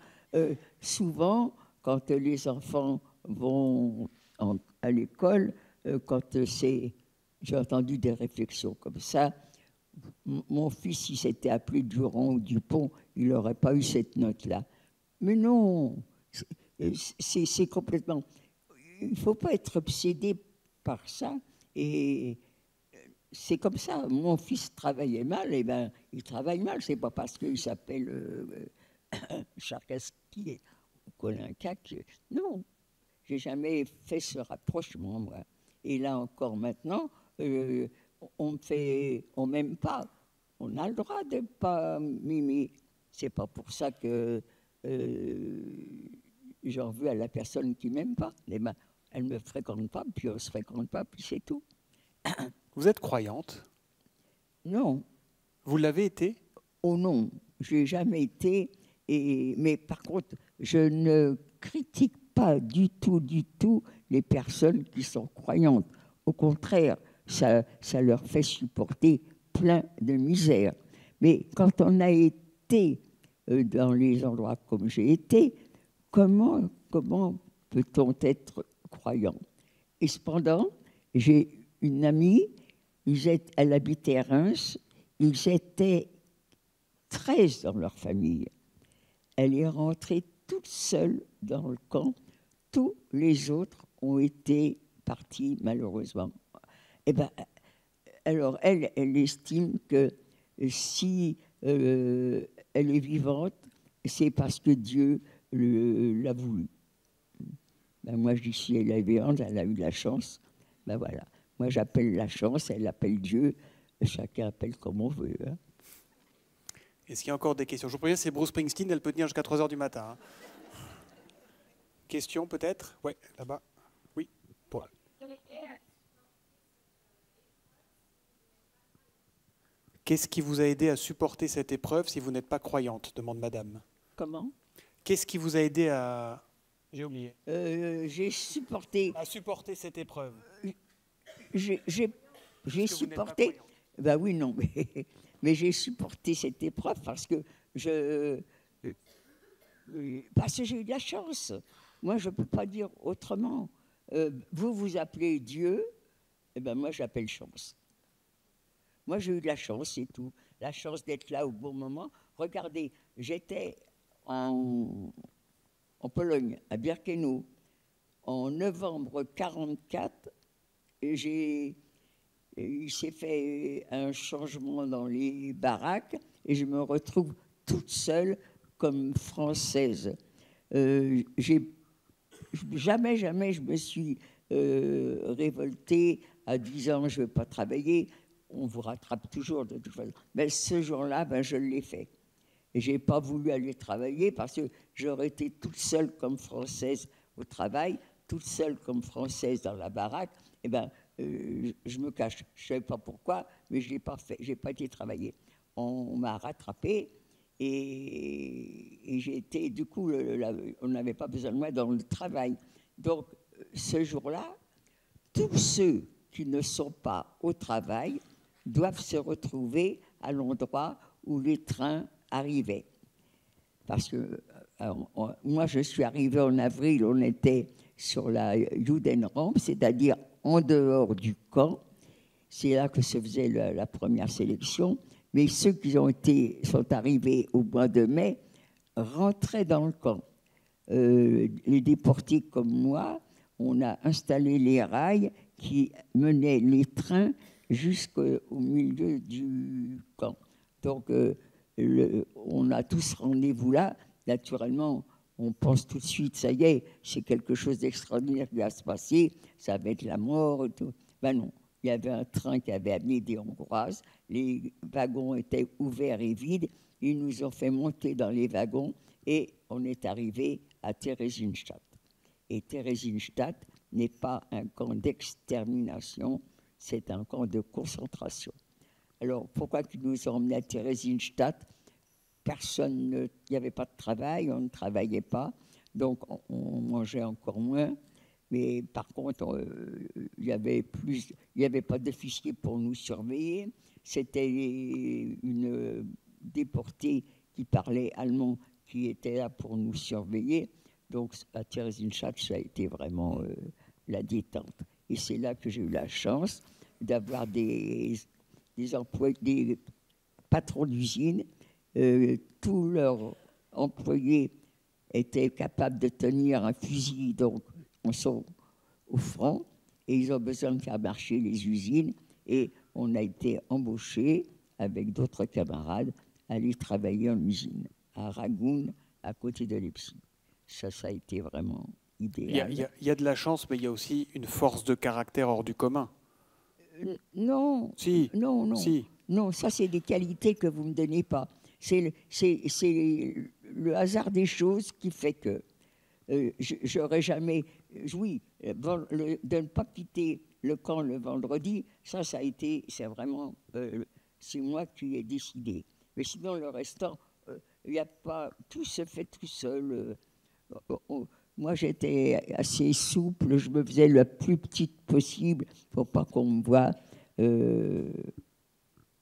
Souvent, quand les enfants vont à l'école, j'ai entendu des réflexions comme ça. Mon fils, s'il s'était appelé Durand ou Dupont, il n'aurait pas eu cette note-là. Mais non, c'est complètement... Il ne faut pas être obsédé par ça. Et c'est comme ça. Mon fils travaillait mal, et ben il travaille mal. C'est pas parce qu'il s'appelle Charkaski ou Kolinka que... Non, j'ai jamais fait ce rapprochement, moi. Et là encore maintenant, on m'aime pas. On a le droit de pas m'aimer. C'est pas pour ça que j'en veux à la personne qui m'aime pas. Elle me fréquente pas, puis on se fréquente pas, puis c'est tout. Vous êtes croyante? Non. Vous l'avez été? Oh non, je n'ai jamais été. Mais par contre, je ne critique pas du tout les personnes qui sont croyantes. au contraire, ça leur fait supporter plein de misère. Mais quand on a été dans les endroits comme j'ai été, comment peut-on être croyant? Et cependant, j'ai une amie, elle habitait à Reims, ils étaient 13 dans leur famille. Elle est rentrée toute seule dans le camp. Tous les autres ont été partis, malheureusement. Eh ben, alors, elle estime que si elle est vivante, c'est parce que Dieu l'a voulu. Ben, moi, je dis, si elle est vivante, elle a eu de la chance. Ben voilà. Moi, j'appelle la chance, elle appelle Dieu. Chacun appelle comme on veut. Hein. Est-ce qu'il y a encore des questions? Je vous préviens, c'est Bruce Springsteen, elle peut tenir jusqu'à 3 h du matin. Hein. Question peut-être? Oui, là-bas. Oui, pour elle. Qu'est-ce qui vous a aidé à supporter cette épreuve si vous n'êtes pas croyante? Demande madame. Comment? Qu'est-ce qui vous a aidé à... J'ai oublié. J'ai supporté... À supporter cette épreuve. J'ai supporté... Ben oui, non, mais j'ai supporté cette épreuve parce que j'ai eu de la chance. Moi, je ne peux pas dire autrement. Vous appelez Dieu, et ben moi, j'appelle chance. Moi, j'ai eu de la chance, c'est tout. La chance d'être là au bon moment. Regardez, j'étais en Pologne, à Birkenau, en novembre 1944, et il s'est fait un changement dans les baraques, et je me retrouve toute seule comme Française. Jamais je me suis révoltée à disant je ne veux pas travailler. On vous rattrape toujours de toute façon. Mais ce jour-là, ben, je l'ai fait. Et je n'ai pas voulu aller travailler parce que j'aurais été toute seule comme Française au travail, toute seule comme Française dans la baraque. Et ben, je me cache. Je ne sais pas pourquoi, mais je ne l'ai pas fait. Je n'ai pas été travailler. On m'a rattrapée et j'ai été, du coup, on n'avait pas besoin de moi dans le travail. Donc, ce jour-là, tous ceux qui ne sont pas au travail doivent se retrouver à l'endroit où les trains arrivaient. Parce que moi, je suis arrivée en avril, on était sur la Judenrampe, c'est-à-dire en dehors du camp. C'est là que se faisait la première sélection. Mais ceux qui sont arrivés au mois de mai rentraient dans le camp. Les déportés comme moi, on a installé les rails qui menaient les trains jusqu'au milieu du camp. Donc, on a tous rendez-vous là. Naturellement, on pense tout de suite, ça y est, c'est quelque chose d'extraordinaire qui va se passer, ça va être la mort et tout. Ben non, il y avait un train qui avait amené des Hongroises, les wagons étaient ouverts et vides, ils nous ont fait monter dans les wagons et on est arrivé à Theresienstadt. Et Theresienstadt n'est pas un camp d'extermination, c'est un camp de concentration. Alors, pourquoi ils nous ont emmenés à Theresienstadt? Il n'y avait pas de travail, on ne travaillait pas, donc on mangeait encore moins. Mais par contre, il n'y avait pas d'officier pour nous surveiller. C'était une déportée qui parlait allemand qui était là pour nous surveiller. Donc, à Theresienstadt, ça a été vraiment la détente. Et c'est là que j'ai eu la chance d'avoir des patrons d'usine. Tous leurs employés étaient capables de tenir un fusil, donc on sont au front, et ils ont besoin de faire marcher les usines. Et on a été embauchés avec d'autres camarades à aller travailler en usine, à Ragun, à côté de Leipzig. Ça a été vraiment idéal. Il y a de la chance, mais il y a aussi une force de caractère hors du commun. Non. Si. Non. Si. Non, ça, c'est des qualités que vous ne me donnez pas. C'est le hasard des choses qui fait que j'aurais jamais... Oui, de ne pas quitter le camp le vendredi, ça a été... C'est vraiment... c'est moi qui ai décidé. Mais sinon, le restant, il n'y a pas... Tout se fait tout seul. moi, j'étais assez souple, je me faisais la plus petite possible pour pas qu'on me voie.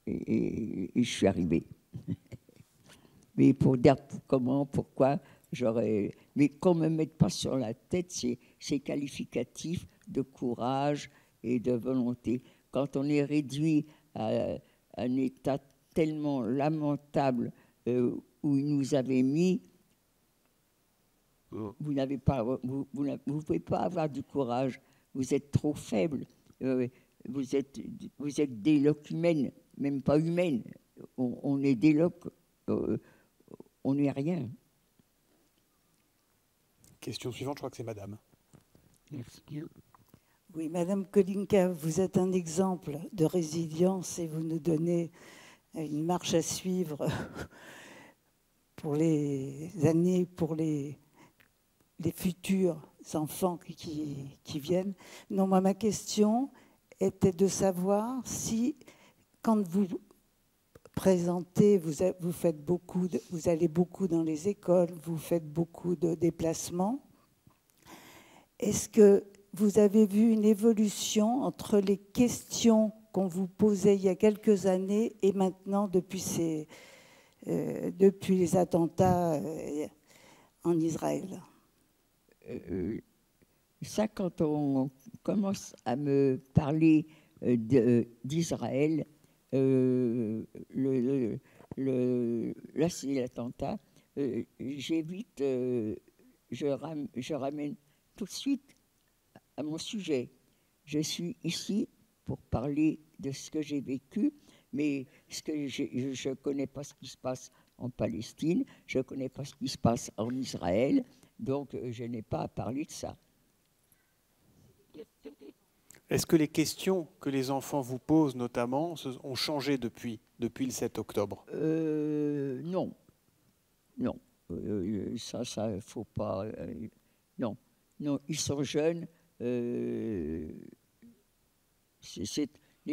Et je suis arrivée. Mais pour dire comment, pourquoi, j'aurais... Mais qu'on ne me mette pas sur la tête ces qualificatifs de courage et de volonté. Quand on est réduit à un état tellement lamentable où il nous avait mis, vous n'avez pas, vous pouvez pas avoir du courage. Vous êtes trop faible. Vous êtes des loques humaines, même pas humaines. On est des loques. On n'est rien. Question suivante, je crois que c'est madame. Oui, Madame Kolinka, vous êtes un exemple de résilience et vous nous donnez une marche à suivre pour les années, pour les futurs enfants qui viennent. Non, moi, ma question était de savoir si, quand vous présentez, vous faites beaucoup, vous allez beaucoup dans les écoles, vous faites beaucoup de déplacements. Est-ce que vous avez vu une évolution entre les questions qu'on vous posait il y a quelques années et maintenant depuis les attentats en Israël? Ça, quand on commence à me parler d'Israël, là c'est l'attentat, j'évite, je ramène tout de suite à mon sujet. Je suis ici pour parler de ce que j'ai vécu, mais je ne connais pas ce qui se passe en Palestine, je ne connais pas ce qui se passe en Israël, donc je n'ai pas à parler de ça. Est-ce que les questions que les enfants vous posent notamment ont changé depuis le 7 octobre? Non. Non. Ça, il ne faut pas... non. Non, ils sont jeunes. Les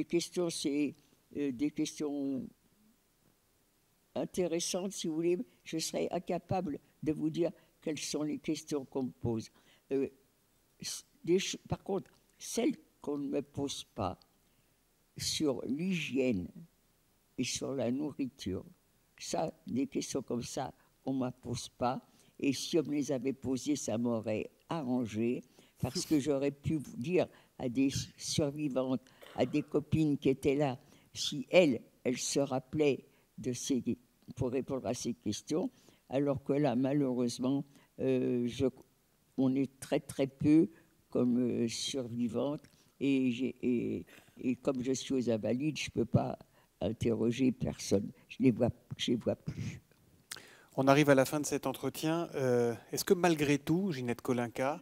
questions, c'est des questions intéressantes, si vous voulez. Je serais incapable de vous dire quelles sont les questions qu'on me pose. Par contre, celles qu'on ne me pose pas sur l'hygiène et sur la nourriture, ça, des questions comme ça, on ne me pose pas. Et si on me les avait posées, ça m'aurait arrangé, parce que j'aurais pu vous dire à des survivantes, à des copines qui étaient là, si elles se rappelaient pour répondre à ces questions, alors que là, malheureusement, on est très très peu comme survivantes, et comme je suis aux Invalides, je ne peux pas interroger personne. Je les vois plus. On arrive à la fin de cet entretien. Est-ce que malgré tout, Ginette Kolinka,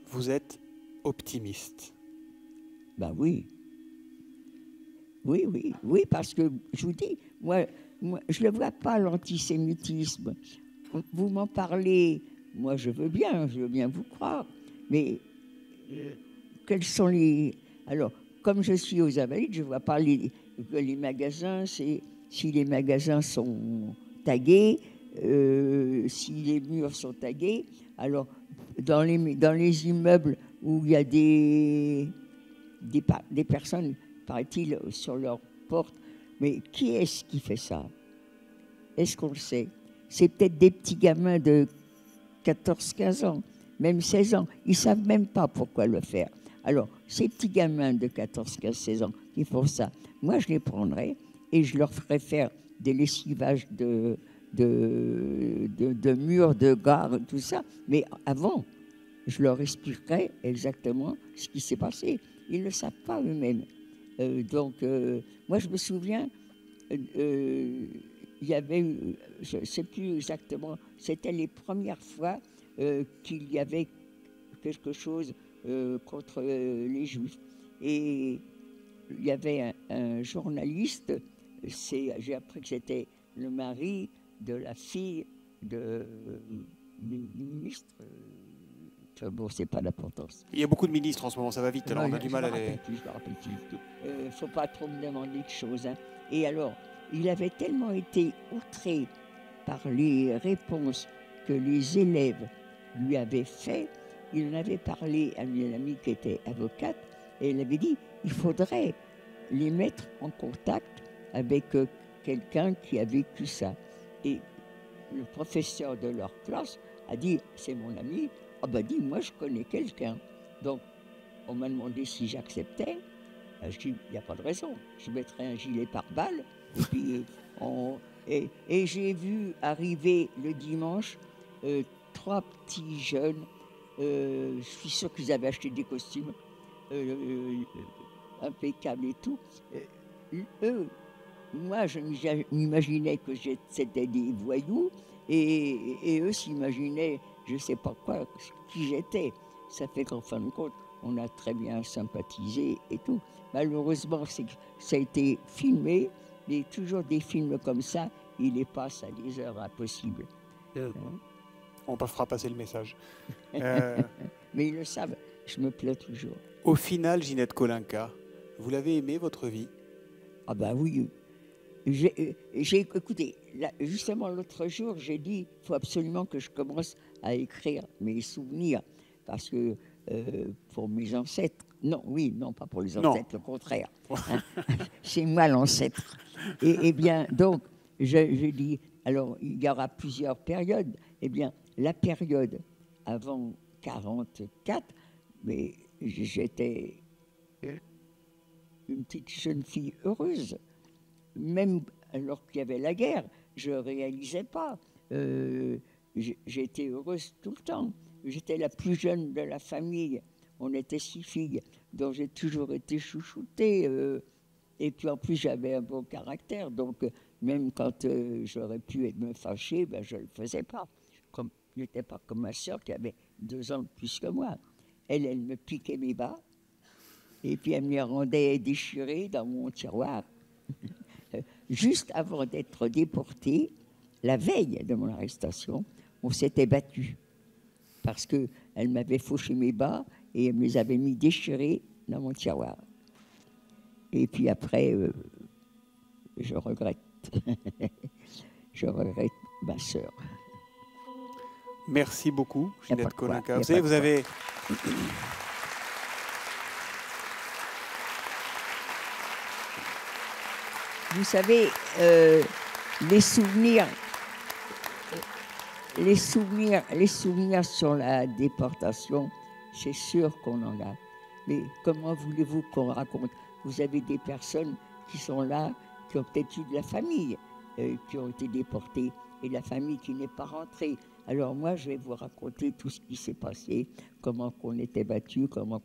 vous êtes optimiste? Ben oui. Oui, parce que je vous dis, moi je ne vois pas l'antisémitisme. Vous m'en parlez, moi je veux bien vous croire, mais quels sont les... Alors, comme je suis aux Invalides, je ne vois pas les magasins, si les magasins sont tagués, si les murs sont tagués. Alors, dans les immeubles où il y a des personnes, paraît-il, sur leur porte, mais qui est-ce qui fait ça? Est-ce qu'on le sait? C'est peut-être des petits gamins de 14-15 ans, même 16 ans. Ils ne savent même pas pourquoi le faire. Alors, ces petits gamins de 14, 15, 16 ans qui font ça, moi, je les prendrais et je leur ferais faire des lessivages de murs, de gares, tout ça. Mais avant, je leur expliquerais exactement ce qui s'est passé. Ils ne le savent pas eux-mêmes. Moi, je me souviens, il y avait, je ne sais plus exactement, c'était les premières fois qu'il y avait quelque chose contre les Juifs. Et il y avait un journaliste, j'ai appris que c'était le mari de la fille du ministre. Bon, c'est pas l'importance. Il y a beaucoup de ministres en ce moment, ça va vite, alors on a du mal à les... Je me rappelle plus. Il ne faut pas trop me demander de choses. Hein. Et alors, il avait tellement été outré par les réponses que les élèves lui avaient faites il en avait parlé à une amie qui était avocate, et elle avait dit, il faudrait les mettre en contact avec quelqu'un qui a vécu ça. Et le professeur de leur classe a dit, c'est mon ami, ah ben dit, moi je connais quelqu'un. Donc, on m'a demandé si j'acceptais. Je dis, il n'y a pas de raison, je mettrai un gilet pare-balles. Et puis, et j'ai vu arriver le dimanche 3 petits jeunes, je suis sûr qu'ils avaient acheté des costumes impeccables et tout. Eux, moi, je m'imaginais que c'était des voyous, et eux s'imaginaient, je ne sais pas quoi, qui j'étais. Ça fait qu'en fin de compte, on a très bien sympathisé et tout. Malheureusement, ça a été filmé, mais toujours des films comme ça, ils les passent à des heures impossibles. On fera passer le message. Mais ils le savent, je me plais toujours. Au final, Ginette Kolinka, vous l'avez aimé, votre vie? Ah ben oui. Écoutez, là, justement l'autre jour, j'ai dit, il faut absolument que je commence à écrire mes souvenirs, parce que pour mes ancêtres, non, pas pour les ancêtres, le contraire. Hein, c'est moi l'ancêtre. Et bien, donc, je dis, alors, il y aura plusieurs périodes. Eh bien, la période avant 44, mais j'étais une petite jeune fille heureuse. Même alors qu'il y avait la guerre, je ne réalisais pas. J'étais heureuse tout le temps. J'étais la plus jeune de la famille. On était 6 filles, donc j'ai toujours été chouchoutée. Et puis en plus, j'avais un bon caractère. Donc même quand j'aurais pu me fâcher, ben, je ne le faisais pas. Je n'étais pas comme ma sœur qui avait 2 ans de plus que moi. Elle me piquait mes bas. Et puis elle me les rendait déchirés dans mon tiroir. Juste avant d'être déportée, la veille de mon arrestation, on s'était battu. Parce qu'elle m'avait fauché mes bas et elle me les avait mis déchirés dans mon tiroir. Et puis après, je regrette. Je regrette ma sœur. Merci beaucoup, Ginette Kolinka. Vous avez... Vous savez, les souvenirs sur la déportation, c'est sûr qu'on en a. Mais comment voulez-vous qu'on raconte? Vous avez des personnes qui sont là, qui ont peut-être eu de la famille, qui ont été déportées, et la famille qui n'est pas rentrée. Alors moi, je vais vous raconter tout ce qui s'est passé, comment qu'on était battus, comment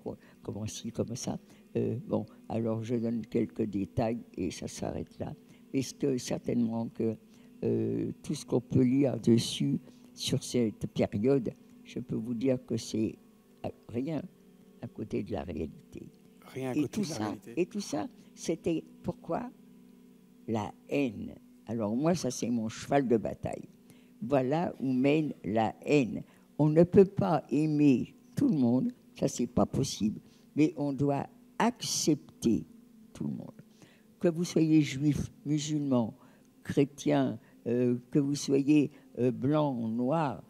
ci, comme ça. Bon, alors je donne quelques détails et ça s'arrête là. Est-ce que certainement que tout ce qu'on peut lire dessus sur cette période, je peux vous dire que c'est rien à côté de la réalité. Rien à côté de la réalité. Et tout ça, c'était pourquoi la haine. Alors moi, ça c'est mon cheval de bataille. Voilà où mène la haine. On ne peut pas aimer tout le monde, ça c'est pas possible, mais on doit accepter tout le monde. Que vous soyez juif, musulman, chrétien, que vous soyez blanc, noir,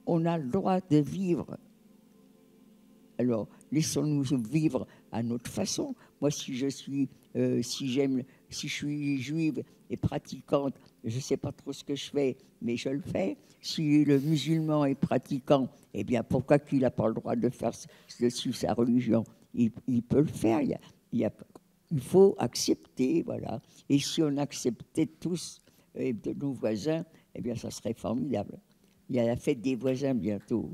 on a le droit de vivre. Alors, laissons-nous vivre à notre façon. Moi, si je suis juive et pratiquante, je ne sais pas trop ce que je fais, mais je le fais. Si le musulman est pratiquant, eh bien, pourquoi qu'il n'a pas le droit de faire suivre sa religion? Il peut le faire. Il faut accepter, voilà. Et si on acceptait tous de nos voisins, eh bien, ça serait formidable. Il y a la fête des voisins bientôt.